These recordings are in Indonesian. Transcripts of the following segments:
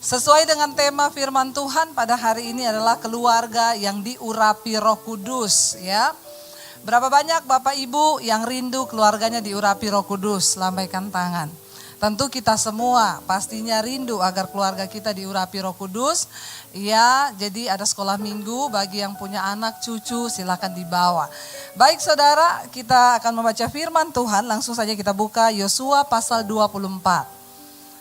Sesuai dengan tema firman Tuhan pada hari ini adalah keluarga yang diurapi Roh Kudus, ya. Berapa banyak Bapak Ibu yang rindu keluarganya diurapi Roh Kudus? Lambaikan tangan. Tentu kita semua pastinya rindu agar keluarga kita diurapi Roh Kudus. Ya, jadi ada sekolah minggu bagi yang punya anak cucu, silakan dibawa. Baik saudara, kita akan membaca firman Tuhan. Langsung saja kita buka Yosua pasal 24.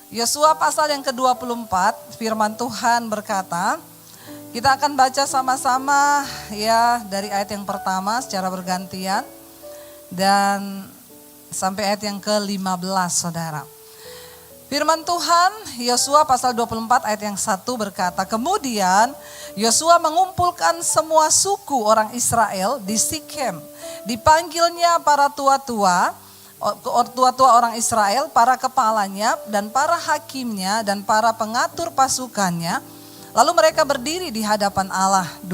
Yosua pasal yang ke-24, firman Tuhan berkata, kita akan baca sama-sama ya dari ayat yang pertama secara bergantian dan sampai ayat yang ke-15 saudara. Firman Tuhan Yosua pasal 24 ayat yang 1 berkata, kemudian Yosua mengumpulkan semua suku orang Israel di Sikem. Dipanggilnya para tua-tua orang Israel, para kepalanya dan para hakimnya dan para pengatur pasukannya. Lalu mereka berdiri di hadapan Allah. 2.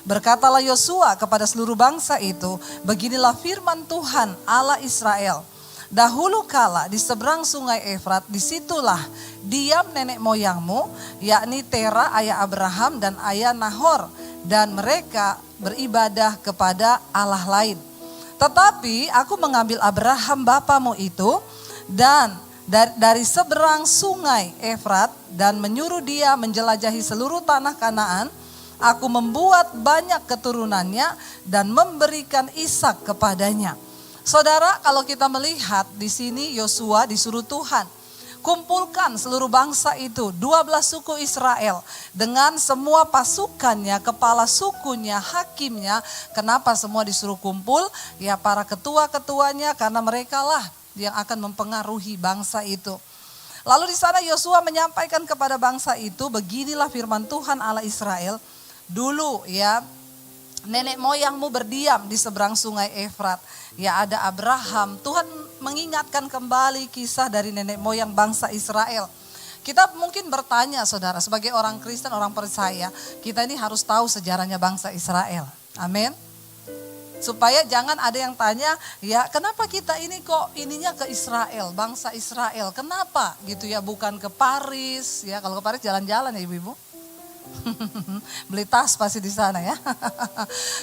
Berkatalah Yosua kepada seluruh bangsa itu, beginilah firman Tuhan Allah Israel. Dahulu kala di seberang sungai Efrat, disitulah diam nenek moyangmu, yakni Tera ayah Abraham dan ayah Nahor. Dan mereka beribadah kepada Allah lain. Tetapi aku mengambil Abraham bapamu itu dan dari seberang sungai Efrat dan menyuruh dia menjelajahi seluruh tanah Kanaan. Aku membuat banyak keturunannya dan memberikan Ishak kepadanya. Saudara, kalau kita melihat di sini Yosua disuruh Tuhan, kumpulkan seluruh bangsa itu, 12 suku Israel dengan semua pasukannya, kepala sukunya, hakimnya. Kenapa semua disuruh kumpul? Ya para ketua-ketuanya, karena mereka lah yang akan mempengaruhi bangsa itu. Lalu di sana Yosua menyampaikan kepada bangsa itu, beginilah firman Tuhan Allah Israel. Dulu ya nenek moyangmu berdiam di seberang sungai Efrat. Ya ada Abraham. Tuhan mengingatkan kembali kisah dari nenek moyang bangsa Israel. Kita mungkin bertanya saudara, sebagai orang Kristen, orang percaya, kita ini harus tahu sejarahnya bangsa Israel. Amin. Supaya jangan ada yang tanya, ya kenapa kita ini kok ininya ke Israel, bangsa Israel. Kenapa gitu ya, bukan ke Paris. Ya kalau ke Paris jalan-jalan ya ibu-ibu. Beli tas pasti di sana ya.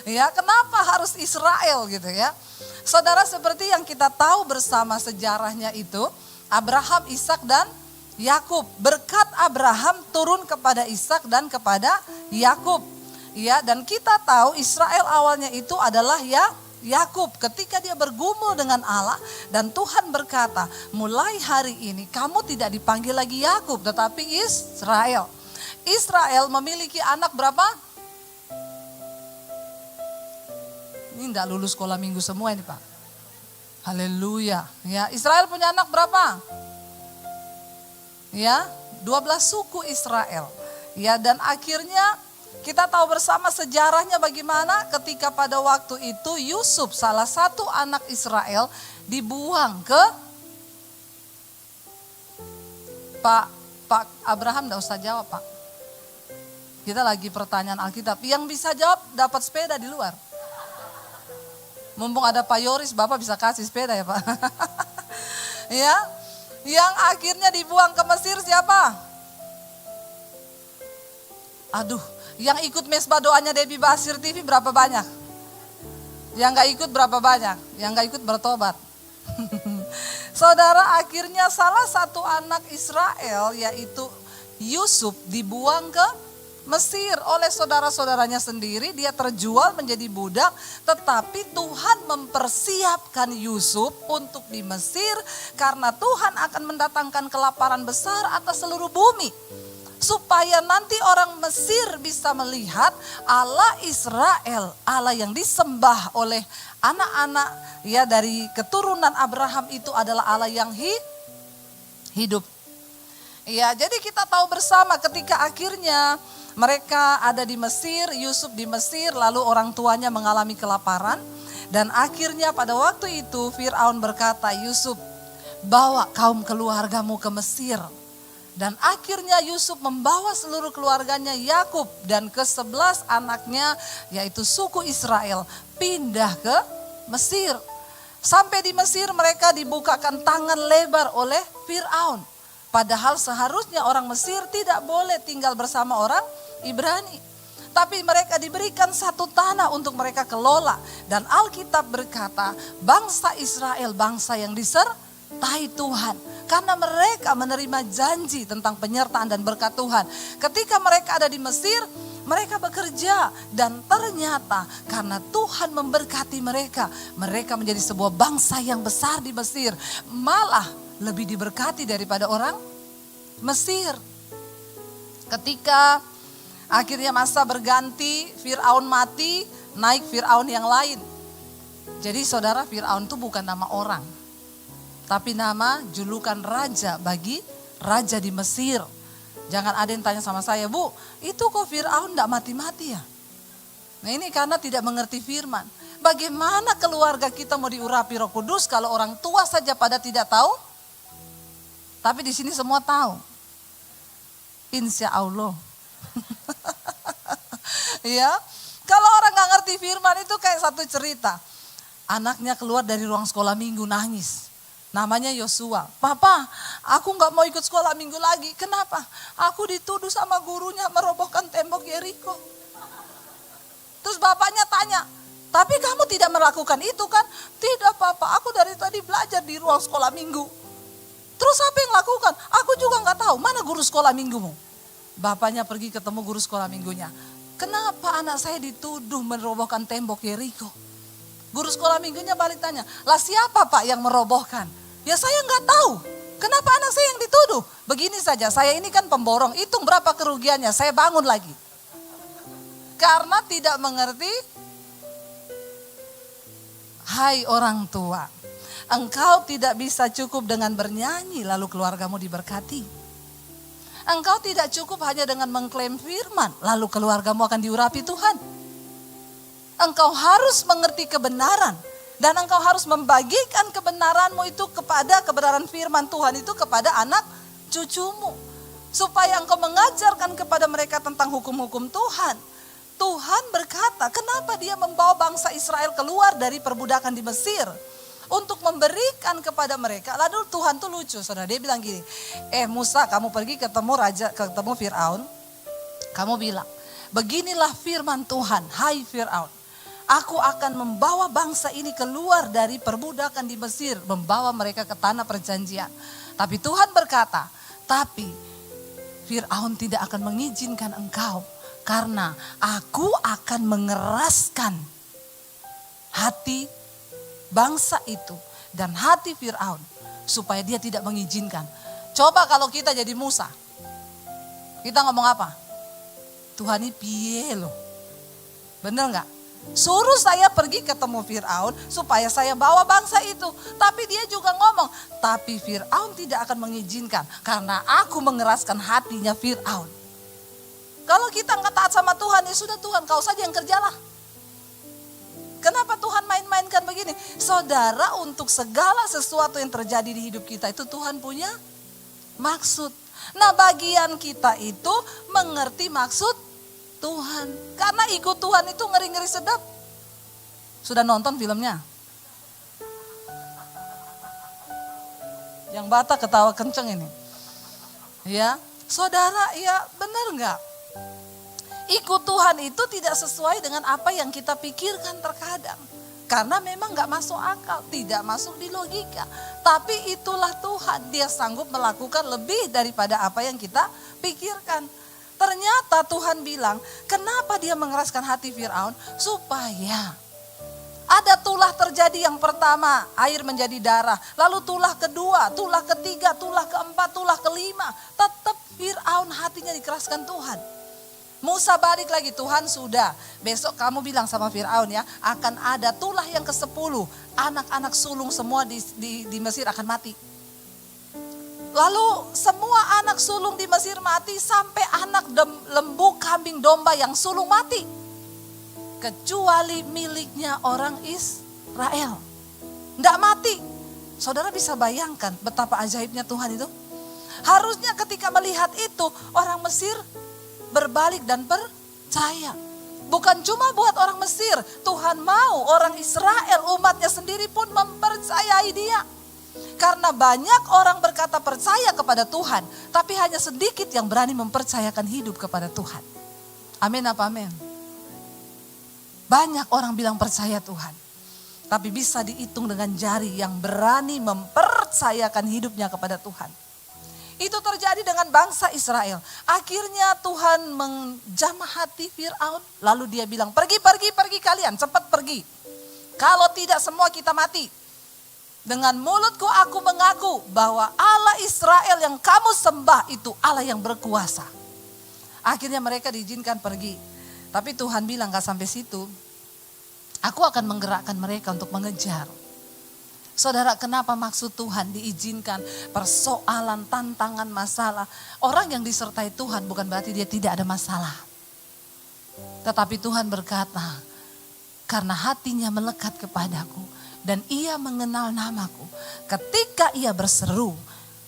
Ya, kenapa harus Israel gitu ya? Saudara, seperti yang kita tahu bersama sejarahnya itu, Abraham, Ishak dan Yakub. Berkat Abraham turun kepada Ishak dan kepada Yakub. Ya, dan kita tahu Israel awalnya itu adalah ya Yakub. Ketika dia bergumul dengan Allah dan Tuhan berkata, mulai hari ini kamu tidak dipanggil lagi Yakub tetapi Israel. Israel memiliki anak berapa? Ini enggak lulus sekolah minggu semua ini Pak. Haleluya. Ya, Israel punya anak berapa? Ya, 12 suku Israel. Ya, dan akhirnya kita tahu bersama sejarahnya bagaimana ketika pada waktu itu Yusuf, salah satu anak Israel, dibuang ke Pak Abraham, enggak usah jawab Pak. Kita lagi pertanyaan Alkitab. Yang bisa jawab dapat sepeda di luar. Mumpung ada Pak Yoris, Bapak bisa kasih sepeda ya Pak. Ya, yang akhirnya dibuang ke Mesir siapa? Aduh, yang ikut mesbah doanya Debbie Basir TV berapa banyak? Yang gak ikut berapa banyak? Yang gak ikut bertobat. Saudara, akhirnya salah satu anak Israel yaitu Yusuf dibuang ke Mesir oleh saudara-saudaranya sendiri. Dia terjual menjadi budak, tetapi Tuhan mempersiapkan Yusuf untuk di Mesir karena Tuhan akan mendatangkan kelaparan besar atas seluruh bumi. Supaya nanti orang Mesir bisa melihat Allah Israel, Allah yang disembah oleh anak-anak ya dari keturunan Abraham itu adalah Allah yang hidup. Ya, jadi kita tahu bersama ketika akhirnya mereka ada di Mesir, Yusuf di Mesir, lalu orang tuanya mengalami kelaparan. Dan akhirnya pada waktu itu Fir'aun berkata, Yusuf bawa kaum keluargamu ke Mesir. Dan akhirnya Yusuf membawa seluruh keluarganya Yakub dan ke-11 anaknya yaitu suku Israel pindah ke Mesir. Sampai di Mesir mereka dibukakan tangan lebar oleh Fir'aun. Padahal seharusnya orang Mesir tidak boleh tinggal bersama orang Ibrani. Tapi mereka diberikan satu tanah untuk mereka kelola. Dan Alkitab berkata, bangsa Israel bangsa yang disertai Tuhan. Karena mereka menerima janji tentang penyertaan dan berkat Tuhan. Ketika mereka ada di Mesir, mereka bekerja. Dan ternyata karena Tuhan memberkati mereka, mereka menjadi sebuah bangsa yang besar di Mesir. Malah lebih diberkati daripada orang Mesir. Ketika akhirnya masa berganti, Fir'aun mati, naik Fir'aun yang lain. Jadi saudara, Fir'aun itu bukan nama orang, tapi nama julukan raja bagi raja di Mesir. Jangan ada yang tanya sama saya, Bu, itu kok Fir'aun enggak mati-mati ya? Nah ini karena tidak mengerti firman. Bagaimana keluarga kita mau diurapi Roh Kudus kalau orang tua saja pada tidak tahu? Tapi di sini semua tahu. Insya Allah. Ya, kalau orang nggak ngerti firman itu kayak satu cerita. Anaknya keluar dari ruang sekolah minggu nangis. Namanya Yosua. Papa, aku nggak mau ikut sekolah minggu lagi. Kenapa? Aku dituduh sama gurunya merobohkan tembok Yeriko. Terus bapaknya tanya, tapi kamu tidak melakukan itu kan? Tidak Papa, aku dari tadi belajar di ruang sekolah minggu. Terus apa yang lakukan? Aku juga nggak tahu. Mana guru sekolah minggumu? Bapaknya pergi ketemu guru sekolah minggunya. Kenapa anak saya dituduh merobohkan tembok Yeriko? Guru sekolah minggunya balik tanya, lah siapa Pak yang merobohkan? Ya saya nggak tahu. Kenapa anak saya yang dituduh? Begini saja, saya ini kan pemborong. Hitung berapa kerugiannya, saya bangun lagi. Karena tidak mengerti. Hai orang tua, engkau tidak bisa cukup dengan bernyanyi lalu keluargamu diberkati. Engkau tidak cukup hanya dengan mengklaim firman lalu keluargamu akan diurapi Tuhan. Engkau harus mengerti kebenaran dan engkau harus membagikan kebenaranmu itu kebenaran firman Tuhan itu kepada anak cucumu. Supaya engkau mengajarkan kepada mereka tentang hukum-hukum Tuhan. Tuhan berkata, kenapa dia membawa bangsa Israel keluar dari perbudakan di Mesir? Untuk memberikan kepada mereka. Lalu Tuhan tuh lucu, saudara. Dia bilang gini, Musa, kamu pergi ketemu Fir'aun. Kamu bilang, beginilah firman Tuhan, hai Fir'aun. Aku akan membawa bangsa ini keluar dari perbudakan di Mesir. Membawa mereka ke tanah perjanjian. Tapi Tuhan berkata, tapi Fir'aun tidak akan mengizinkan engkau. Karena aku akan mengeraskan hati bangsa itu dan hati Fir'aun supaya dia tidak mengizinkan. Coba kalau kita jadi Musa, kita ngomong apa? Tuhan ini piye loh, bener nggak? Suruh saya pergi ketemu Fir'aun supaya saya bawa bangsa itu. Tapi dia juga ngomong, tapi Fir'aun tidak akan mengizinkan karena aku mengeraskan hatinya Fir'aun. Kalau kita nggak taat sama Tuhan, ya sudah Tuhan, kau saja yang kerjalah. Kenapa Tuhan main-mainkan begini? Saudara, untuk segala sesuatu yang terjadi di hidup kita itu Tuhan punya maksud. Nah, bagian kita itu mengerti maksud Tuhan. Karena ikut Tuhan itu ngeri-ngeri sedap. Sudah nonton filmnya? Yang Batak ketawa kenceng ini. Ya, saudara, ya benar nggak? Ikut Tuhan itu tidak sesuai dengan apa yang kita pikirkan terkadang. Karena memang gak masuk akal, tidak masuk di logika. Tapi itulah Tuhan, dia sanggup melakukan lebih daripada apa yang kita pikirkan. Ternyata Tuhan bilang, kenapa dia mengeraskan hati Fir'aun? Supaya ada tulah terjadi yang pertama, air menjadi darah. Lalu tulah kedua, tulah ketiga, tulah keempat, tulah kelima. Tetap Fir'aun hatinya dikeraskan Tuhan. Musa balik lagi, Tuhan sudah, besok kamu bilang sama Fir'aun ya, akan ada tulah yang ke-10, anak-anak sulung semua di Mesir akan mati. Lalu semua anak sulung di Mesir mati sampai anak lembu, kambing, domba yang sulung mati. Kecuali miliknya orang Israel. Nggak mati. Saudara bisa bayangkan betapa ajaibnya Tuhan itu? Harusnya ketika melihat itu orang Mesir berbalik dan percaya. Bukan cuma buat orang Mesir, Tuhan mau orang Israel, umatnya sendiri pun mempercayai dia. Karena banyak orang berkata percaya kepada Tuhan, tapi hanya sedikit yang berani mempercayakan hidup kepada Tuhan. Amin apa amin? Banyak orang bilang percaya Tuhan, tapi bisa dihitung dengan jari yang berani mempercayakan hidupnya kepada Tuhan. Itu terjadi dengan bangsa Israel. Akhirnya Tuhan menjamah hati Fir'aun. Lalu dia bilang, pergi kalian, cepat pergi. Kalau tidak semua kita mati. Dengan mulutku aku mengaku bahwa Allah Israel yang kamu sembah itu Allah yang berkuasa. Akhirnya mereka diizinkan pergi. Tapi Tuhan bilang gak sampai situ. Aku akan menggerakkan mereka untuk mengejar. Saudara, kenapa maksud Tuhan diizinkan persoalan, tantangan, masalah. Orang yang disertai Tuhan bukan berarti dia tidak ada masalah. Tetapi Tuhan berkata, karena hatinya melekat kepadaku dan ia mengenal namaku. Ketika ia berseru,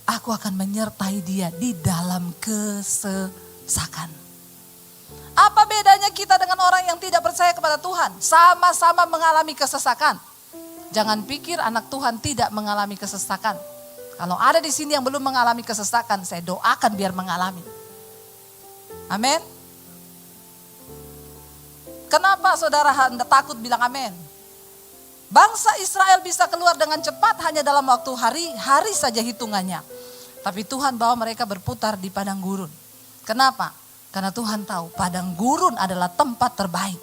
aku akan menyertai dia di dalam kesesakan. Apa bedanya kita dengan orang yang tidak percaya kepada Tuhan? Sama-sama mengalami kesesakan. Jangan pikir anak Tuhan tidak mengalami kesesakan. Kalau ada di sini yang belum mengalami kesesakan, saya doakan biar mengalami. Amin. Kenapa saudara Anda takut bilang amin? Bangsa Israel bisa keluar dengan cepat hanya dalam waktu hari saja hitungannya. Tapi Tuhan bawa mereka berputar di padang gurun. Kenapa? Karena Tuhan tahu padang gurun adalah tempat terbaik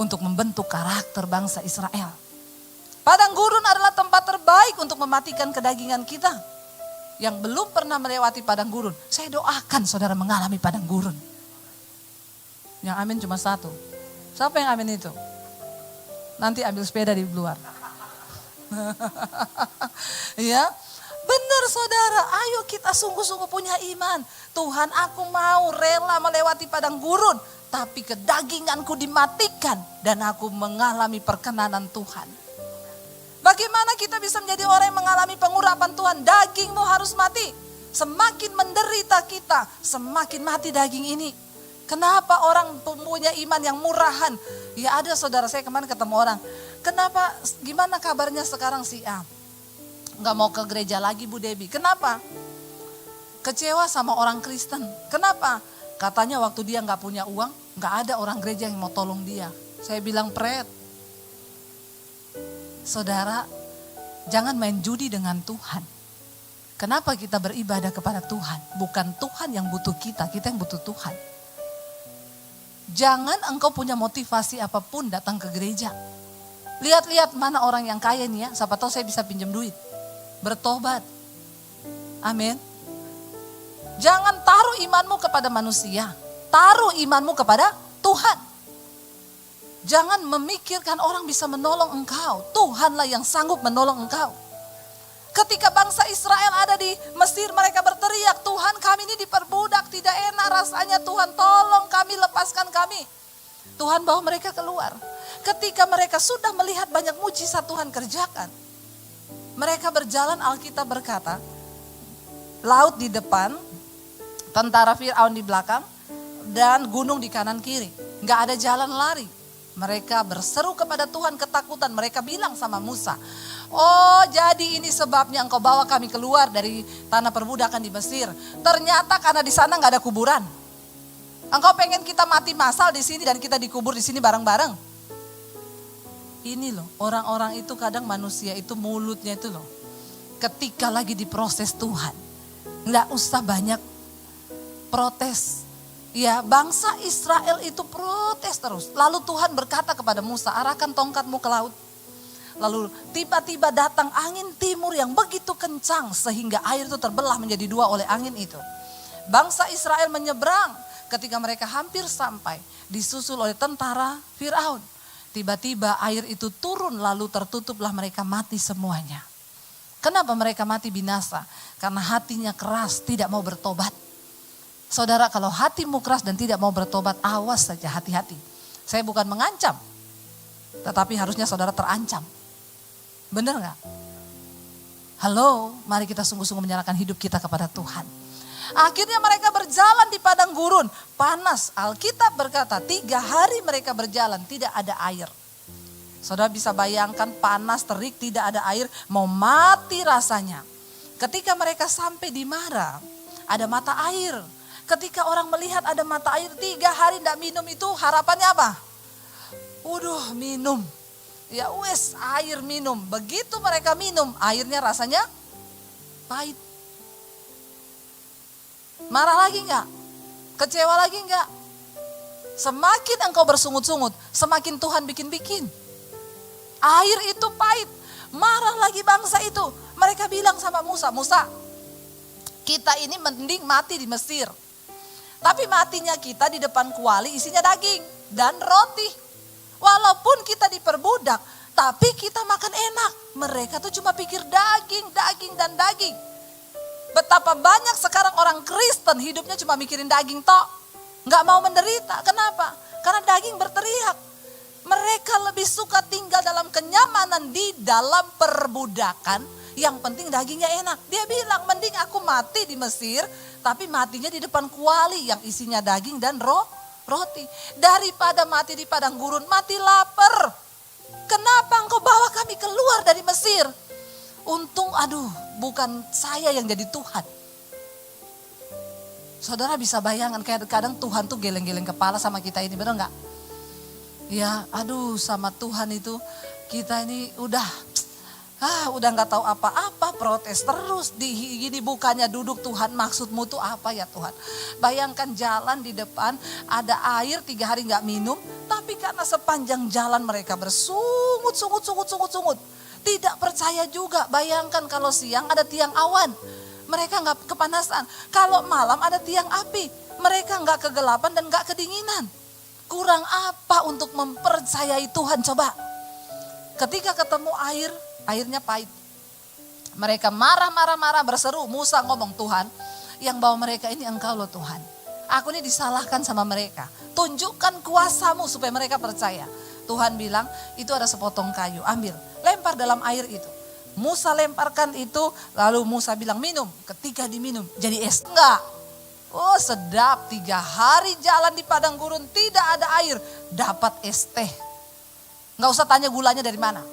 untuk membentuk karakter bangsa Israel. Padang gurun adalah tempat terbaik untuk mematikan kedagingan kita. Yang belum pernah melewati padang gurun, saya doakan saudara mengalami padang gurun. Yang amin cuma satu. Siapa yang amin itu? Nanti ambil sepeda di luar. Ya, benar saudara, ayo kita sungguh-sungguh punya iman. Tuhan, aku mau rela melewati padang gurun, tapi kedaginganku dimatikan dan aku mengalami perkenanan Tuhan. Bagaimana kita bisa menjadi orang yang mengalami pengurapan Tuhan? Dagingmu harus mati. Semakin menderita kita, semakin mati daging ini. Kenapa orang punya iman yang murahan? Ya ada saudara, saya kemarin ketemu orang. Kenapa, gimana kabarnya sekarang si A? Gak mau ke gereja lagi Bu Debbie. Kenapa? Kecewa sama orang Kristen. Kenapa? Katanya waktu dia gak punya uang, gak ada orang gereja yang mau tolong dia. Saya bilang pret. Saudara, jangan main judi dengan Tuhan. Kenapa kita beribadah kepada Tuhan? Bukan Tuhan yang butuh kita yang butuh Tuhan. Jangan engkau punya motivasi apapun datang ke gereja. Lihat-lihat mana orang yang kaya nih ya, siapa tahu saya bisa pinjam duit. Bertobat. Amin. Jangan taruh imanmu kepada manusia. Taruh imanmu kepada Tuhan. Jangan memikirkan orang bisa menolong engkau. Tuhanlah yang sanggup menolong engkau. Ketika bangsa Israel ada di Mesir, mereka berteriak, Tuhan kami ini diperbudak, tidak enak rasanya, Tuhan tolong kami, lepaskan kami. Tuhan bawa mereka keluar. Ketika mereka sudah melihat banyak mujizat Tuhan kerjakan, mereka berjalan, Alkitab berkata, laut di depan, tentara Fir'aun di belakang, dan gunung di kanan kiri. Gak ada jalan lari. Mereka berseru kepada Tuhan ketakutan. Mereka bilang sama Musa, oh jadi ini sebabnya engkau bawa kami keluar dari tanah perbudakan di Mesir. Ternyata karena di sana gak ada kuburan. Engkau pengen kita mati massal di sini dan kita dikubur di sini bareng-bareng. Ini loh, orang-orang itu kadang manusia itu mulutnya itu loh. Ketika lagi diproses Tuhan, gak usah banyak protes. Ya, bangsa Israel itu protes terus. Lalu Tuhan berkata kepada Musa, arahkan tongkatmu ke laut. Lalu tiba-tiba datang angin timur yang begitu kencang sehingga air itu terbelah menjadi dua oleh angin itu. Bangsa Israel menyeberang. Ketika mereka hampir sampai, disusul oleh tentara Fir'aun. Tiba-tiba air itu turun lalu tertutuplah, mereka mati semuanya. Kenapa mereka mati binasa? Karena hatinya keras, tidak mau bertobat. Saudara, kalau hatimu keras dan tidak mau bertobat, awas saja, hati-hati. Saya bukan mengancam, tetapi harusnya saudara terancam. Benar gak? Halo, mari kita sungguh-sungguh menyerahkan hidup kita kepada Tuhan. Akhirnya mereka berjalan di padang gurun, panas. Alkitab berkata 3 hari mereka berjalan, tidak ada air. Saudara bisa bayangkan panas, terik, tidak ada air, mau mati rasanya. Ketika mereka sampai di Mara, ada mata air. Ketika orang melihat ada mata air 3 hari tidak minum itu harapannya apa? Waduh, minum. Ya wes, air minum. Begitu mereka minum, airnya rasanya pahit. Marah lagi enggak? Kecewa lagi enggak? Semakin engkau bersungut-sungut, semakin Tuhan bikin-bikin. Air itu pahit. Marah lagi bangsa itu. Mereka bilang sama Musa, Musa, kita ini mending mati di Mesir. Tapi matinya kita di depan kuali isinya daging dan roti. Walaupun kita diperbudak, tapi kita makan enak. Mereka tuh cuma pikir daging, daging, dan daging. Betapa banyak sekarang orang Kristen hidupnya cuma mikirin daging tok. Nggak mau menderita. Kenapa? Karena daging berteriak. Mereka lebih suka tinggal dalam kenyamanan di dalam perbudakan. Yang penting dagingnya enak. Dia bilang mending aku mati di Mesir. Tapi matinya di depan kuali yang isinya daging dan roti. Daripada mati di padang gurun, mati lapar. Kenapa engkau bawa kami keluar dari Mesir? Untung bukan saya yang jadi Tuhan. Saudara bisa bayangkan kadang-kadang Tuhan tuh geleng-geleng kepala sama kita ini, benar nggak? Ya, sama Tuhan itu kita ini udah nggak tahu apa-apa, protes terus. Gini bukannya duduk, Tuhan maksudmu tuh apa ya Tuhan? Bayangkan jalan di depan ada air 3 hari nggak minum, tapi karena sepanjang jalan mereka bersungut. Tidak percaya juga. Bayangkan kalau siang ada tiang awan, mereka nggak kepanasan. Kalau malam ada tiang api, mereka nggak kegelapan dan nggak kedinginan. Kurang apa untuk mempercayai Tuhan coba? Ketika ketemu air, airnya pahit. Mereka marah berseru. Musa ngomong, Tuhan yang bawa mereka ini engkau loh Tuhan. Aku ini disalahkan sama mereka. Tunjukkan kuasamu supaya mereka percaya. Tuhan bilang itu ada sepotong kayu, ambil, lempar dalam air itu. Musa lemparkan itu, lalu Musa bilang minum. Ketika diminum jadi es. Enggak. Oh sedap, 3 hari jalan di padang gurun tidak ada air. Dapat es teh. Enggak usah tanya gulanya dari mana.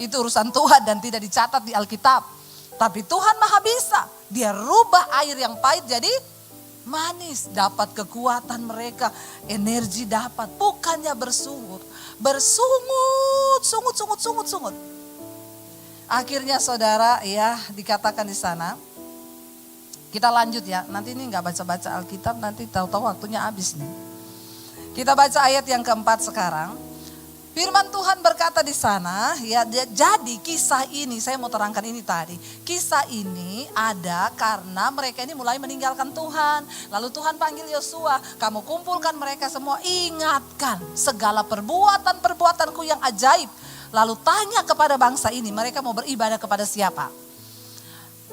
Itu urusan Tuhan dan tidak dicatat di Alkitab. Tapi Tuhan maha bisa. Dia rubah air yang pahit jadi manis. Dapat kekuatan mereka, energi dapat. Bukannya bersungut. Sungut. Akhirnya saudara ya dikatakan di sana. Kita lanjut ya, nanti ini nggak baca-baca Alkitab, nanti tahu-tahu waktunya habis nih. Kita baca ayat yang keempat sekarang. Firman Tuhan berkata di sana, ya jadi kisah ini, saya mau terangkan ini tadi. Kisah ini ada karena mereka ini mulai meninggalkan Tuhan. Lalu Tuhan panggil Yosua, kamu kumpulkan mereka semua, ingatkan segala perbuatanku yang ajaib. Lalu tanya kepada bangsa ini, mereka mau beribadah kepada siapa?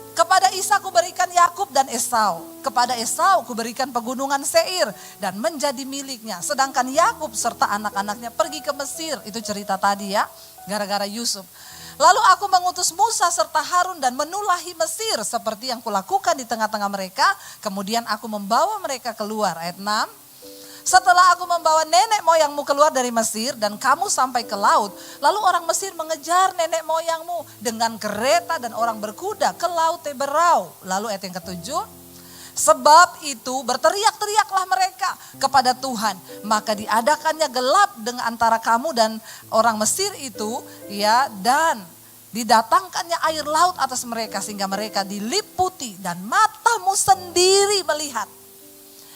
Kepada Ishak kuberikan Yakub dan Esau. Kepada Esau kuberikan pegunungan Seir dan menjadi miliknya. Sedangkan Yakub serta anak-anaknya pergi ke Mesir. Itu cerita tadi ya, gara-gara Yusuf. Lalu aku mengutus Musa serta Harun dan menulahi Mesir seperti yang kulakukan di tengah-tengah mereka. Kemudian aku membawa mereka keluar. Ayat 6. Setelah aku membawa nenek moyangmu keluar dari Mesir dan kamu sampai ke laut. Lalu orang Mesir mengejar nenek moyangmu dengan kereta dan orang berkuda ke laut Teberau. Lalu ayat yang ke-7. Sebab itu berteriak-teriaklah mereka kepada Tuhan. Maka diadakannya gelap dengan antara kamu dan orang Mesir itu. Ya, dan didatangkannya air laut atas mereka sehingga mereka diliputi dan matamu sendiri melihat.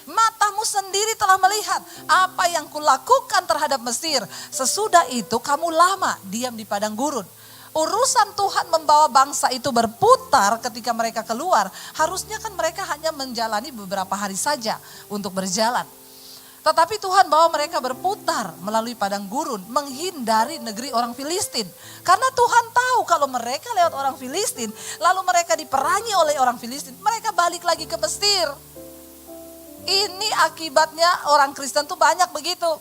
Matamu sendiri telah melihat apa yang kulakukan terhadap Mesir. Sesudah itu kamu lama diam di padang gurun. Urusan Tuhan membawa bangsa itu berputar ketika mereka keluar. Harusnya kan mereka hanya menjalani beberapa hari saja untuk berjalan. Tetapi Tuhan bawa mereka berputar melalui padang gurun. Menghindari negeri orang Filistin. Karena Tuhan tahu kalau mereka lewat orang Filistin. Lalu mereka diperangi oleh orang Filistin. Mereka balik lagi ke Mesir. Ini akibatnya orang Kristen tuh banyak begitu.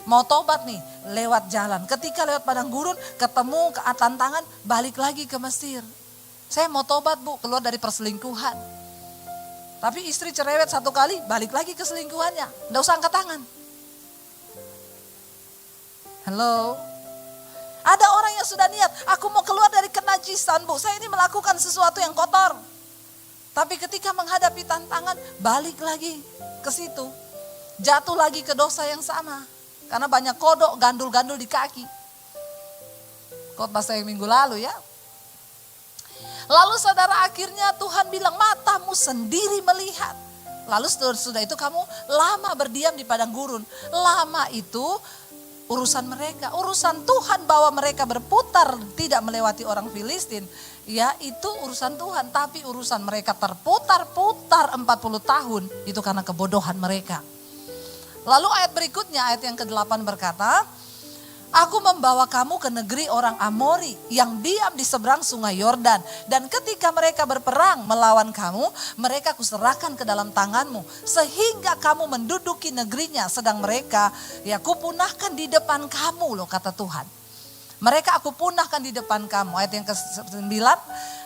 Mau tobat nih, lewat jalan. Ketika lewat padang gurun, ketemu tantangan, balik lagi ke Mesir. Saya mau tobat bu, keluar dari perselingkuhan. Tapi istri cerewet 1 kali, balik lagi ke selingkuhannya. Nggak usah angkat tangan. Halo, Ada orang yang sudah niat, aku mau keluar dari kenajisan Bu, saya ini melakukan sesuatu yang kotor. Tapi ketika menghadapi tantangan, balik lagi ke situ. Jatuh lagi ke dosa yang sama. Karena banyak kodok, gandul-gandul di kaki. Khotbah saya minggu lalu ya. Lalu saudara, akhirnya Tuhan bilang, matamu sendiri melihat. Lalu sudah itu kamu lama berdiam di padang gurun. Lama itu urusan mereka. Urusan Tuhan bawa mereka berputar tidak melewati orang Filistin. Ya itu urusan Tuhan. Tapi urusan mereka terputar-putar 40 tahun. Itu karena kebodohan mereka. Lalu ayat berikutnya, ayat yang ke-8 berkata, aku membawa kamu ke negeri orang Amori yang diam di seberang sungai Yordan. Dan ketika mereka berperang melawan kamu, mereka kuserahkan ke dalam tanganmu. Sehingga kamu menduduki negerinya, sedang mereka ya kupunahkan di depan kamu loh, kata Tuhan. Mereka aku punahkan di depan kamu. Ayat yang ke-9,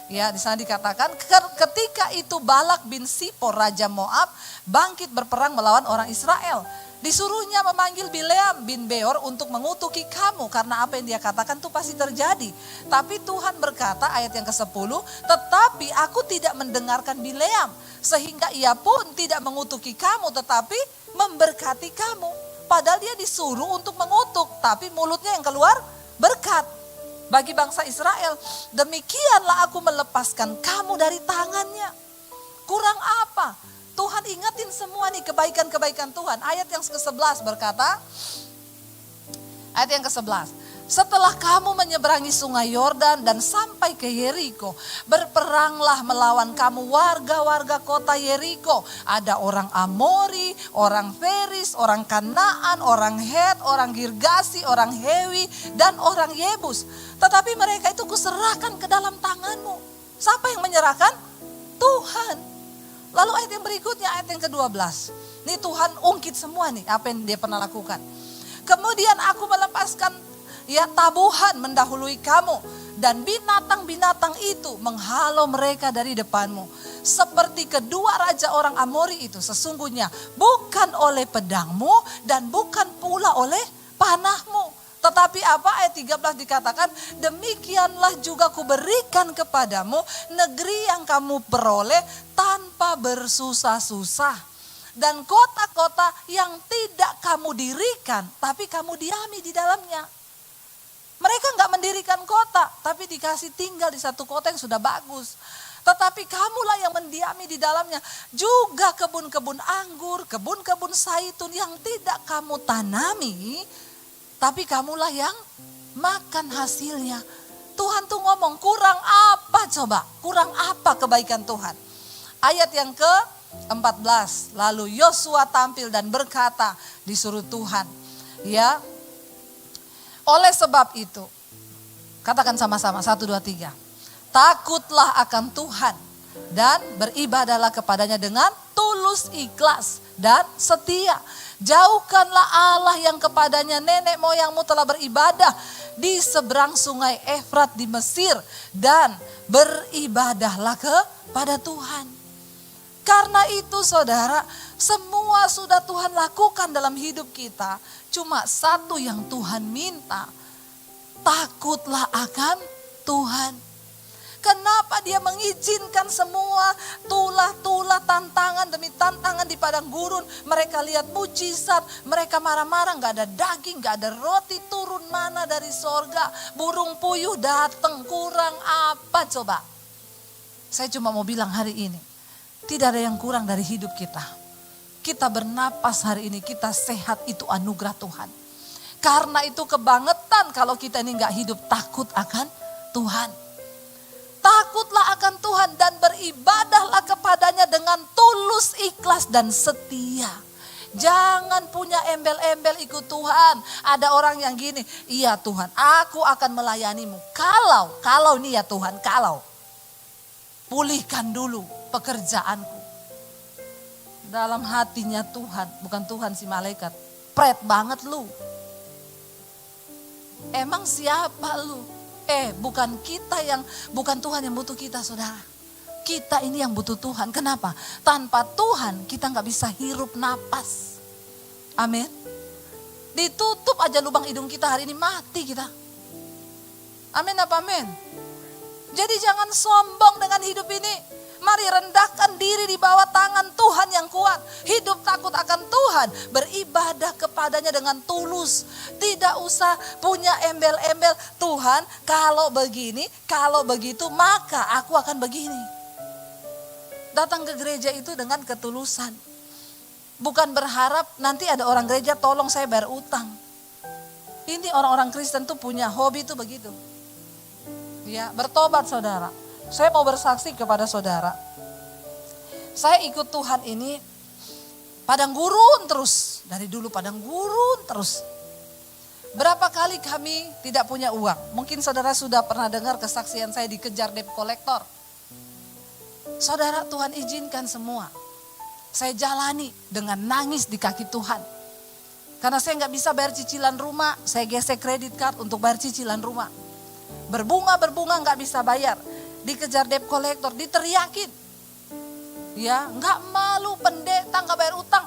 ya di sana dikatakan, ketika itu Balak bin Sipor raja Moab bangkit berperang melawan orang Israel. Disuruhnya memanggil Bileam bin Beor untuk mengutuki kamu. Karena apa yang dia katakan itu pasti terjadi. Tapi Tuhan berkata, ayat yang ke-10, tetapi aku tidak mendengarkan Bileam. Sehingga ia pun tidak mengutuki kamu, tetapi memberkati kamu. Padahal dia disuruh untuk mengutuk, tapi mulutnya yang keluar berkat. Bagi bangsa Israel, demikianlah aku melepaskan kamu dari tangannya. Kurang apa? Tuhan ingetin semua nih kebaikan-kebaikan Tuhan. Ayat yang ke-11 berkata, ayat yang ke-11. Setelah kamu menyeberangi sungai Yordan dan sampai ke Yeriko, berperanglah melawan kamu warga-warga kota Yeriko. Ada orang Amori, orang Feris, orang Kanaan, orang Het, orang Girgasi, orang Hewi, dan orang Yebus. Tetapi mereka itu kuserahkan ke dalam tanganmu. Siapa yang menyerahkan? Tuhan. Lalu ayat yang berikutnya, ayat yang ke-12. Ini Tuhan ungkit semua nih apa yang dia pernah lakukan. Kemudian aku melepaskan ya tabuhan mendahului kamu. Dan binatang-binatang itu menghalau mereka dari depanmu. Seperti kedua raja orang Amori itu, sesungguhnya bukan oleh pedangmu dan bukan pula oleh panahmu. Tetapi apa, ayat 13 dikatakan, demikianlah juga kuberikan kepadamu negeri yang kamu peroleh tanpa bersusah-susah. Dan kota-kota yang tidak kamu dirikan, tapi kamu diami di dalamnya. Mereka enggak mendirikan kota, tapi dikasih tinggal di satu kota yang sudah bagus. Tetapi kamulah yang mendiami di dalamnya. Juga kebun-kebun anggur, kebun-kebun zaitun yang tidak kamu tanami, tapi kamulah yang makan hasilnya. Tuhan tuh ngomong, kurang apa coba? Kurang apa kebaikan Tuhan? Ayat yang ke-14. Lalu Yosua tampil dan berkata, disuruh Tuhan. Ya, oleh sebab itu, katakan sama-sama, 1, 2, 3. Takutlah akan Tuhan dan beribadahlah kepadanya dengan tulus, ikhlas, dan setia. Jauhkanlah Allah yang kepadanya nenek moyangmu telah beribadah di seberang sungai Efrat di Mesir. Dan beribadahlah kepada Tuhan. Karena itu saudara, semua sudah Tuhan lakukan dalam hidup kita. Cuma satu yang Tuhan minta, takutlah akan Tuhan. Kenapa dia mengizinkan semua tulah-tulah tantangan demi tantangan di padang gurun. Mereka lihat mujizat, mereka marah-marah, gak ada daging, gak ada roti, turun mana dari sorga. Burung puyuh datang, kurang apa coba. Saya cuma mau bilang hari ini, tidak ada yang kurang dari hidup kita. Kita bernapas hari ini, kita sehat, itu anugerah Tuhan. Karena itu kebangetan kalau kita ini gak hidup takut akan Tuhan. Takutlah akan Tuhan dan beribadahlah kepadanya dengan tulus, ikhlas, dan setia. Jangan punya embel-embel ikut Tuhan. Ada orang yang gini, iya Tuhan aku akan melayanimu. Kalau nih ya Tuhan, kalau pulihkan dulu pekerjaanku. Dalam hatinya Tuhan, bukan Tuhan si malaikat. Pret banget lu. Emang siapa lu? Bukan Tuhan yang butuh kita saudara. Kita ini yang butuh Tuhan. Kenapa? Tanpa Tuhan kita gak bisa hirup napas. Amin. Ditutup aja lubang hidung kita hari ini, mati kita. Amin apa amin? Jadi jangan sombong dengan hidup ini. Mari rendahkan diri di bawah tangan Tuhan yang kuat. Hidup takut akan Tuhan. Beribadah kepadanya dengan tulus. Tidak usah punya embel-embel. Tuhan kalau begini, kalau begitu maka aku akan begini. Datang ke gereja itu dengan ketulusan. Bukan berharap nanti ada orang gereja tolong saya bayar utang. Ini orang-orang Kristen tuh punya hobi tuh begitu. Ya, bertobat saudara. Saya mau bersaksi kepada saudara. Saya ikut Tuhan ini padang gurun terus. Dari dulu padang gurun terus. Berapa kali kami tidak punya uang. Mungkin saudara sudah pernah dengar kesaksian saya dikejar debt collector. Saudara, Tuhan izinkan semua. Saya jalani dengan nangis di kaki Tuhan. Karena saya gak bisa bayar cicilan rumah. Saya gesek kredit card untuk bayar cicilan rumah. Berbunga gak bisa bayar. Dikejar debt collector, diteriakin. Ya, nggak malu pendeta nggak bayar utang.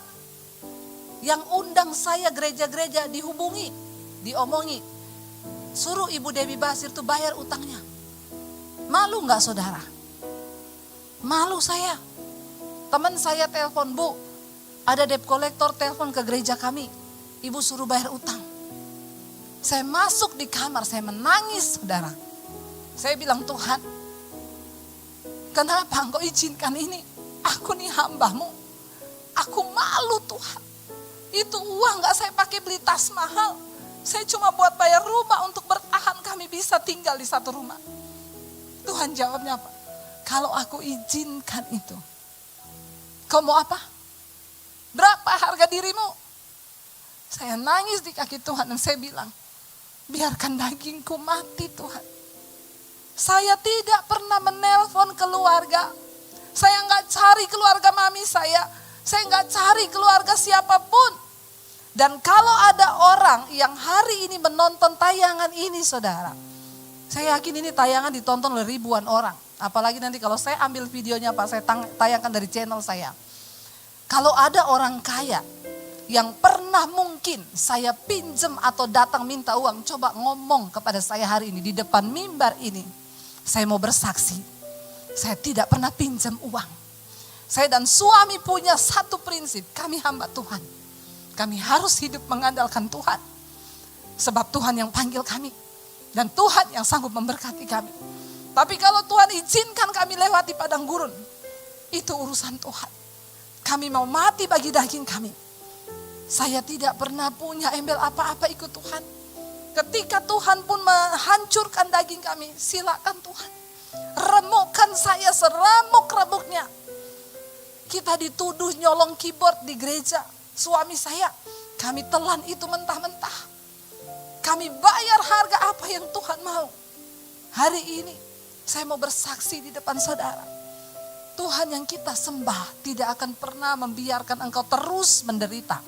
Yang undang saya gereja-gereja dihubungi, diomongi. Suruh Ibu Dewi Basir tuh bayar utangnya. Malu nggak saudara? Malu saya. Teman saya telepon, Bu, ada debt collector telepon ke gereja kami. Ibu suruh bayar utang. Saya masuk di kamar, saya menangis saudara. Saya bilang, Tuhan, kenapa Engkau izinkan ini? Aku nih hamba-Mu. Aku malu Tuhan. Itu uang gak saya pakai beli tas mahal. Saya cuma buat bayar rumah untuk bertahan kami bisa tinggal di satu rumah. Tuhan jawabnya apa? Kalau aku izinkan itu. Kau mau apa? Berapa harga dirimu? Saya nangis di kaki Tuhan dan saya bilang, biarkan dagingku mati Tuhan. Saya tidak pernah menelpon keluarga. Saya nggak cari keluarga mami saya. Saya nggak cari keluarga siapapun. Dan kalau ada orang yang hari ini menonton tayangan ini saudara. Saya yakin ini tayangan ditonton oleh ribuan orang. Apalagi nanti kalau saya ambil videonya Pak, saya tayangkan dari channel saya. Kalau ada orang kaya yang pernah mungkin saya pinjam atau datang minta uang. Coba ngomong kepada saya hari ini di depan mimbar ini. Saya mau bersaksi. Saya tidak pernah pinjam uang. Saya dan suami punya satu prinsip. Kami hamba Tuhan. Kami harus hidup mengandalkan Tuhan. Sebab Tuhan yang panggil kami. Dan Tuhan yang sanggup memberkati kami. Tapi kalau Tuhan izinkan kami lewati padang gurun. Itu urusan Tuhan. Kami mau mati bagi daging kami. Saya tidak pernah punya embel apa-apa ikut Tuhan. Ketika Tuhan pun menghancurkan daging kami. Silakan Tuhan. Remukkan saya seramuk-remuknya. Kita dituduh nyolong keyboard di gereja. Suami saya, kami telan itu mentah-mentah. Kami bayar harga apa yang Tuhan mau. Hari ini saya mau bersaksi di depan saudara. Tuhan yang kita sembah tidak akan pernah membiarkan engkau terus menderita.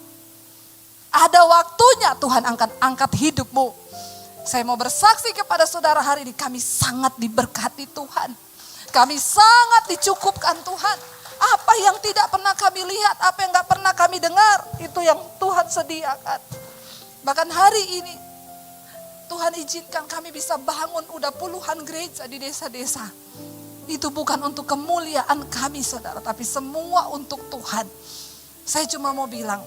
Ada waktunya Tuhan angkat hidupmu. Saya mau bersaksi kepada saudara hari ini, kami sangat diberkati Tuhan. Kami sangat dicukupkan Tuhan. Apa yang tidak pernah kami lihat, apa yang gak pernah kami dengar, itu yang Tuhan sediakan. Bahkan hari ini, Tuhan izinkan kami bisa bangun udah puluhan gereja di desa-desa. Itu bukan untuk kemuliaan kami saudara, tapi semua untuk Tuhan. Saya cuma mau bilang,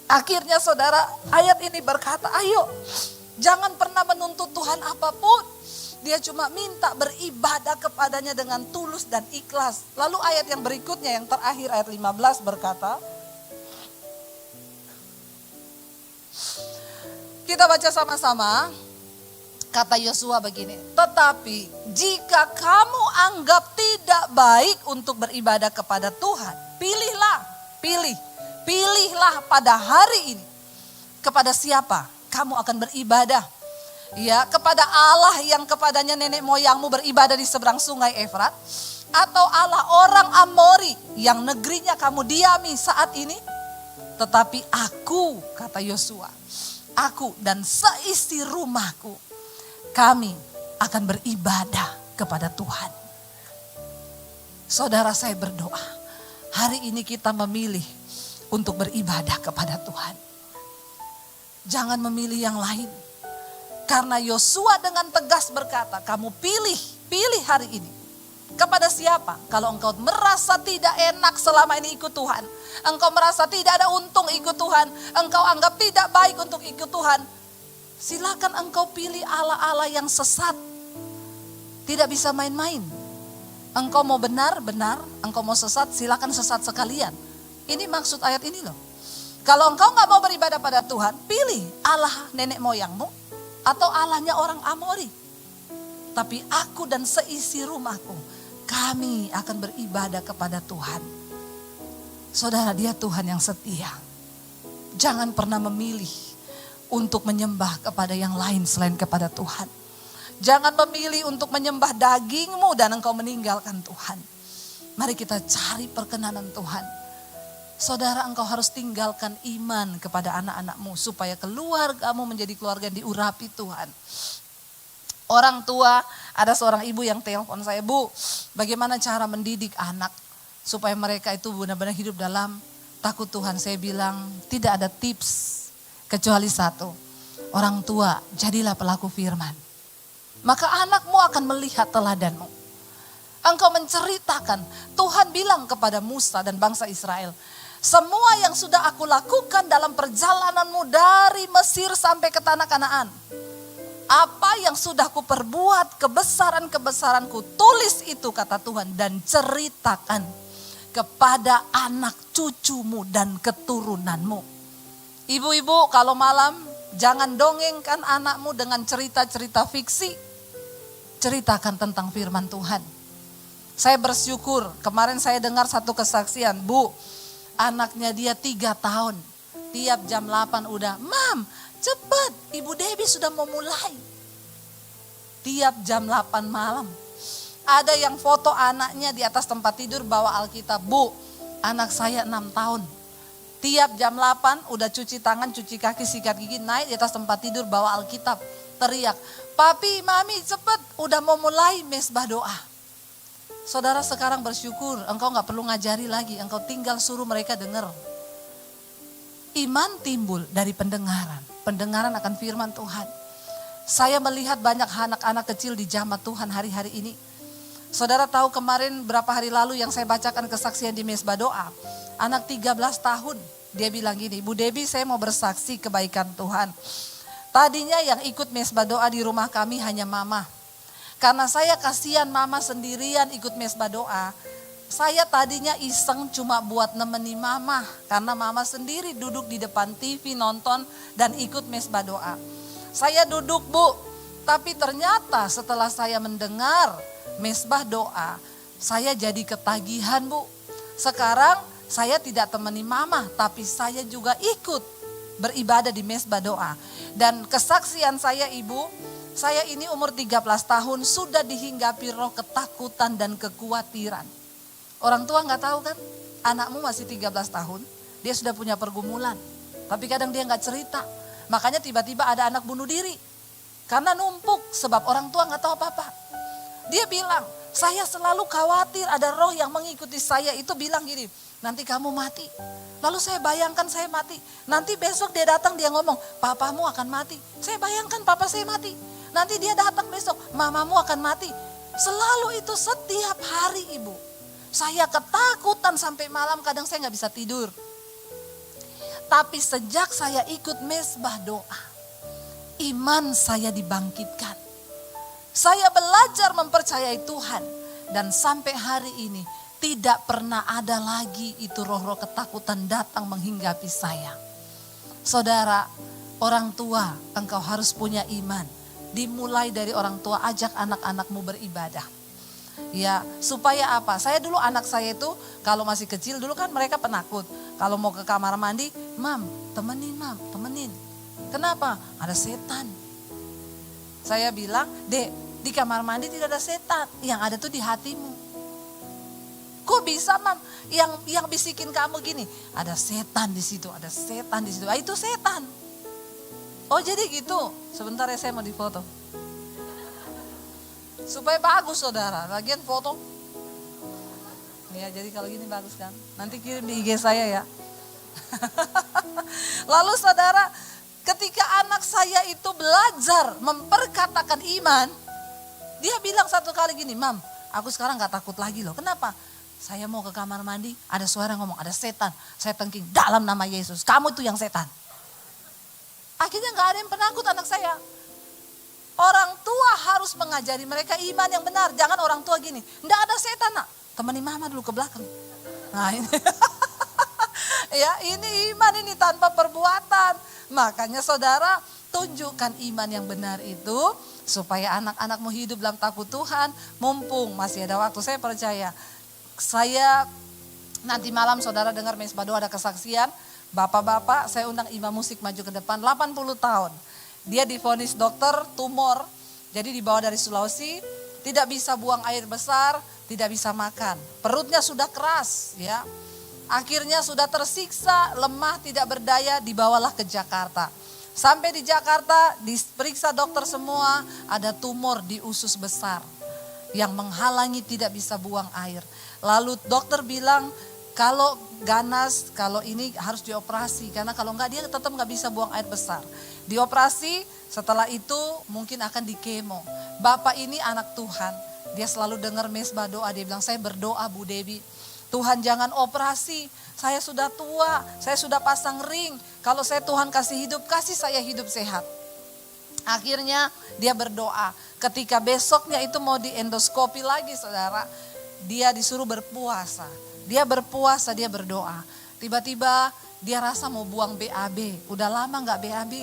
akhirnya saudara, ayat ini berkata, ayo jangan pernah menuntut Tuhan apapun. Dia cuma minta beribadah kepadanya dengan tulus dan ikhlas. Lalu ayat yang berikutnya, yang terakhir ayat 15 berkata, kita baca sama-sama. Kata Yosua begini, tetapi jika kamu anggap tidak baik untuk beribadah kepada Tuhan, pilihlah pada hari ini kepada siapa kamu akan beribadah. Ya, kepada Allah yang kepadanya nenek moyangmu beribadah di seberang sungai Efrat, atau Allah orang Amori yang negerinya kamu diami saat ini. Tetapi aku, kata Yosua, aku dan seisi rumahku, kami akan beribadah kepada Tuhan. Saudara, saya berdoa, hari ini kita memilih untuk beribadah kepada Tuhan. Jangan memilih yang lain. Karena Yosua dengan tegas berkata, kamu pilih hari ini. Kepada siapa? Kalau engkau merasa tidak enak selama ini ikut Tuhan, engkau merasa tidak ada untung ikut Tuhan, engkau anggap tidak baik untuk ikut Tuhan, silakan engkau pilih Allah-Allah yang sesat. Tidak bisa main-main. Engkau mau benar, engkau mau sesat, silakan sesat sekalian. Ini maksud ayat ini loh. Kalau engkau gak mau beribadah pada Tuhan, pilih Allah nenek moyangmu atau Allahnya orang Amori. Tapi aku dan seisi rumahku, kami akan beribadah kepada Tuhan. Saudara, dia Tuhan yang setia. Jangan pernah memilih untuk menyembah kepada yang lain selain kepada Tuhan. Jangan memilih untuk menyembah dagingmu dan engkau meninggalkan Tuhan. Mari kita cari perkenanan Tuhan. Saudara, engkau harus tinggalkan iman kepada anak-anakmu supaya keluargamu menjadi keluarga yang diurapi Tuhan. Orang tua, ada seorang ibu yang telepon saya, Bu, bagaimana cara mendidik anak supaya mereka itu benar-benar hidup dalam takut Tuhan. Saya bilang, tidak ada tips kecuali satu. Orang tua, jadilah pelaku firman. Maka anakmu akan melihat teladanmu. Engkau menceritakan, Tuhan bilang kepada Musa dan bangsa Israel, semua yang sudah aku lakukan dalam perjalananmu dari Mesir sampai ke tanah Kanaan. Apa yang sudah ku perbuat, kebesaran-kebesaranku, tulis itu kata Tuhan dan ceritakan kepada anak cucumu dan keturunanmu. Ibu-ibu kalau malam jangan dongengkan anakmu dengan cerita-cerita fiksi. Ceritakan tentang firman Tuhan. Saya bersyukur kemarin saya dengar satu kesaksian, Bu, anaknya dia 3 tahun. Tiap jam 8 udah, Mam, cepat, Ibu Debbie sudah mau mulai. Tiap jam 8 malam. Ada yang foto anaknya di atas tempat tidur bawa Alkitab. Bu, anak saya 6 tahun. Tiap jam 8 udah cuci tangan, cuci kaki, sikat gigi, naik di atas tempat tidur bawa Alkitab. Teriak, Papi, Mami cepet, udah mau mulai mesbah doa. Saudara sekarang bersyukur, engkau gak perlu ngajari lagi, engkau tinggal suruh mereka dengar. Iman timbul dari pendengaran, pendengaran akan firman Tuhan. Saya melihat banyak anak-anak kecil di jamaat Tuhan hari-hari ini. Saudara tahu kemarin berapa hari lalu yang saya bacakan kesaksian di mesbah doa. Anak 13 tahun, dia bilang gini, Bu Debbie saya mau bersaksi kebaikan Tuhan. Tadinya yang ikut mesbah doa di rumah kami hanya mama. Karena saya kasihan mama sendirian ikut mesbah doa. Saya tadinya iseng cuma buat nemeni mama. Karena mama sendiri duduk di depan TV nonton dan ikut mesbah doa. Saya duduk, Bu. Tapi ternyata setelah saya mendengar mesbah doa, saya jadi ketagihan, Bu. Sekarang saya tidak temani mama, tapi saya juga ikut beribadah di mesbah doa. Dan kesaksian saya, Ibu, saya ini umur 13 tahun sudah dihinggapi roh ketakutan dan kekhawatiran. Orang tua gak tahu kan, anakmu masih 13 tahun, dia sudah punya pergumulan. Tapi kadang dia gak cerita, makanya tiba-tiba ada anak bunuh diri. Karena numpuk, sebab orang tua gak tahu apa-apa. Dia bilang, saya selalu khawatir ada roh yang mengikuti saya itu bilang gini, nanti kamu mati. Lalu saya bayangkan saya mati, nanti besok dia datang dia ngomong, papamu akan mati. Saya bayangkan papa saya mati. Nanti dia datang besok, mamamu akan mati. Selalu itu setiap hari, Ibu. Saya ketakutan sampai malam, kadang saya gak bisa tidur. Tapi sejak saya ikut mesbah doa, iman saya dibangkitkan. Saya belajar mempercayai Tuhan. Dan sampai hari ini tidak pernah ada lagi itu roh-roh ketakutan datang menghinggapi saya. Saudara, orang tua engkau harus punya iman. Dimulai dari orang tua, ajak anak-anakmu beribadah. Ya, supaya apa? Saya dulu anak saya itu kalau masih kecil dulu kan mereka penakut. Kalau mau ke kamar mandi, Mam, temenin. Kenapa? Ada setan. Saya bilang, Dek, di kamar mandi tidak ada setan. Yang ada tuh di hatimu. Kok bisa, Mam? Yang bisikin kamu gini, ada setan di situ, ada setan di situ. Ah, itu setan. Oh jadi gitu, sebentar ya saya mau difoto. Supaya bagus saudara, lagian foto. Ya jadi kalau gini bagus kan, nanti kirim di IG saya ya. Lalu saudara, Ketika anak saya itu belajar memperkatakan iman, dia bilang satu kali gini, Mam, aku sekarang gak takut lagi loh. Kenapa? Saya mau ke kamar mandi, ada suara ngomong, ada setan. Saya tengking, dalam nama Yesus, kamu itu yang setan. Akhirnya gak ada yang penakut anak saya. Orang tua harus mengajari mereka iman yang benar. Jangan orang tua gini, gak ada setan nak, temani mama dulu ke belakang. Nah ini, ya ini iman ini tanpa perbuatan. Makanya saudara, tunjukkan iman yang benar itu supaya anak-anakmu hidup dalam takut Tuhan. Mumpung masih ada waktu, saya percaya. Saya nanti malam saudara dengar Mesbah Doa ada kesaksian. Bapak-bapak, saya undang imam musik maju ke depan, 80 tahun. Dia divonis dokter tumor, jadi dibawa dari Sulawesi, tidak bisa buang air besar, tidak bisa makan. Perutnya sudah keras ya. Akhirnya sudah tersiksa, lemah, tidak berdaya, dibawalah ke Jakarta. Sampai di Jakarta, diperiksa dokter semua, ada tumor di usus besar yang menghalangi tidak bisa buang air. Lalu dokter bilang, kalau ganas, kalau ini harus dioperasi, karena kalau enggak dia tetap enggak bisa buang air besar. Dioperasi, setelah itu mungkin akan dikemo. Bapak ini anak Tuhan, dia selalu dengar Mesbah Doa, dia bilang, saya berdoa Bu Debbie, Tuhan jangan operasi, saya sudah tua, saya sudah pasang ring. Kalau saya Tuhan kasih hidup, kasih saya hidup sehat. Akhirnya dia berdoa. Ketika besoknya itu mau diendoskopi lagi saudara, dia disuruh berpuasa. Dia berpuasa, dia berdoa. Tiba-tiba dia rasa mau buang BAB, udah lama gak BAB.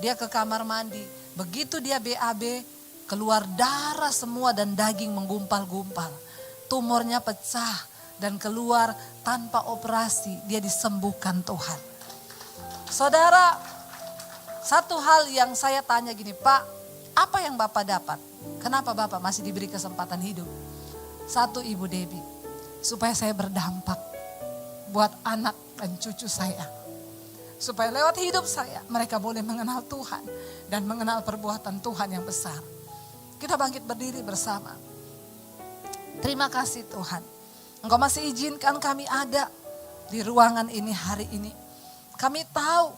Dia ke kamar mandi, begitu dia BAB, keluar darah semua dan daging menggumpal-gumpal. Tumornya pecah. Dan keluar tanpa operasi, dia disembuhkan Tuhan. Saudara, satu hal yang saya tanya gini, Pak, apa yang Bapak dapat? Kenapa Bapak masih diberi kesempatan hidup? Satu, Ibu Debbie, supaya saya berdampak buat anak dan cucu saya. Supaya lewat hidup saya, mereka boleh mengenal Tuhan dan mengenal perbuatan Tuhan yang besar. Kita bangkit berdiri bersama. Terima kasih Tuhan. Engkau masih izinkan kami ada di ruangan ini hari ini. Kami tahu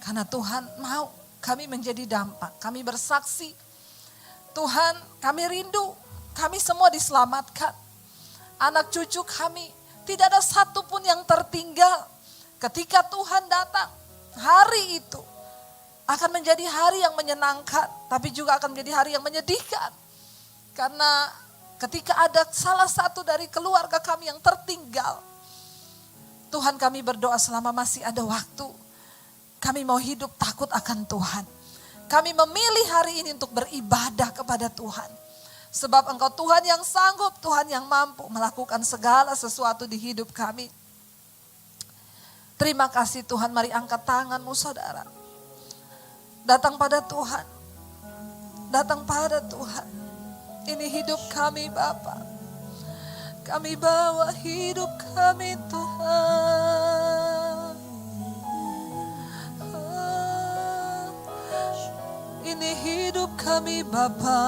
karena Tuhan mau kami menjadi dampak. Kami bersaksi. Tuhan kami rindu. Kami semua diselamatkan. Anak cucu kami tidak ada satupun yang tertinggal. Ketika Tuhan datang, hari itu akan menjadi hari yang menyenangkan. Tapi juga akan menjadi hari yang menyedihkan. Karena ketika ada salah satu dari keluarga kami yang tertinggal, Tuhan kami berdoa selama masih ada waktu. Kami mau hidup takut akan Tuhan. Kami memilih hari ini untuk beribadah kepada Tuhan. Sebab Engkau Tuhan yang sanggup, Tuhan yang mampu melakukan segala sesuatu di hidup kami. Terima kasih Tuhan, mari angkat tanganmu saudara. Datang pada Tuhan. Datang pada Tuhan. Ini hidup kami Bapa. Kami bawa hidup kami Tuhan. Ini hidup kami Bapa.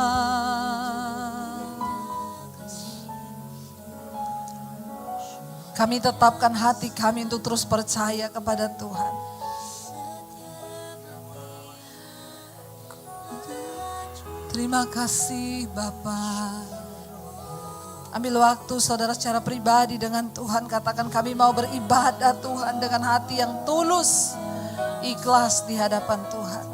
Kami tetapkan hati kami untuk terus percaya kepada Tuhan. Terima kasih Bapa. Ambil waktu saudara secara pribadi dengan Tuhan. Katakan kami mau beribadah Tuhan dengan hati yang tulus. Ikhlas di hadapan Tuhan.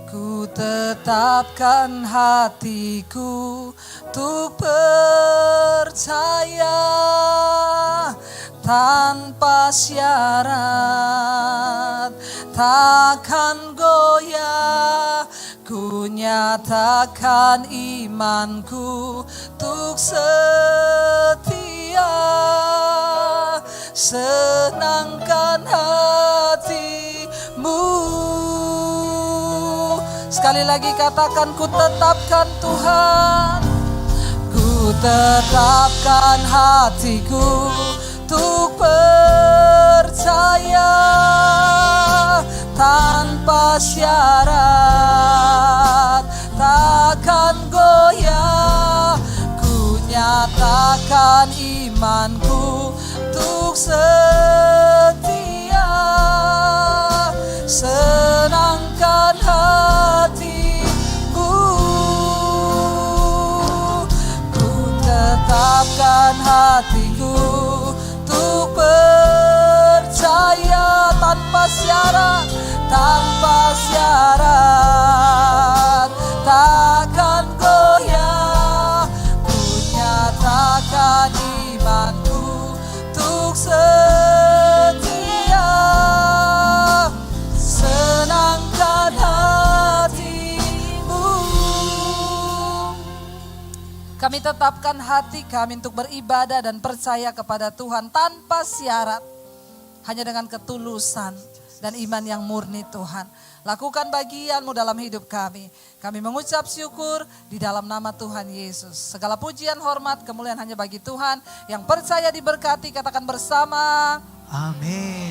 Ku tetapkan hatiku untuk percaya tanpa syarat, takkan goyah. Ku nyatakan imanku untuk setia, senangkan hatimu. Sekali lagi katakan, ku tetapkan Tuhan, ku tetapkan hatiku untuk percaya tanpa syarat, takkan goyah. Ku nyatakan imanku untuk setia. tetapkan hatiku untuk percaya tanpa syarat, takkan goyah. Ku nyatakan imanku untuk setia, senangkan hatimu. Kami tetapkan hati kami untuk beribadah dan percaya kepada Tuhan tanpa syarat, hanya dengan ketulusan dan iman yang murni Tuhan. Lakukan bagian-Mu dalam hidup kami. Kami mengucap syukur di dalam nama Tuhan Yesus. Segala pujian, hormat, kemuliaan hanya bagi Tuhan. Yang percaya diberkati katakan bersama. Amin.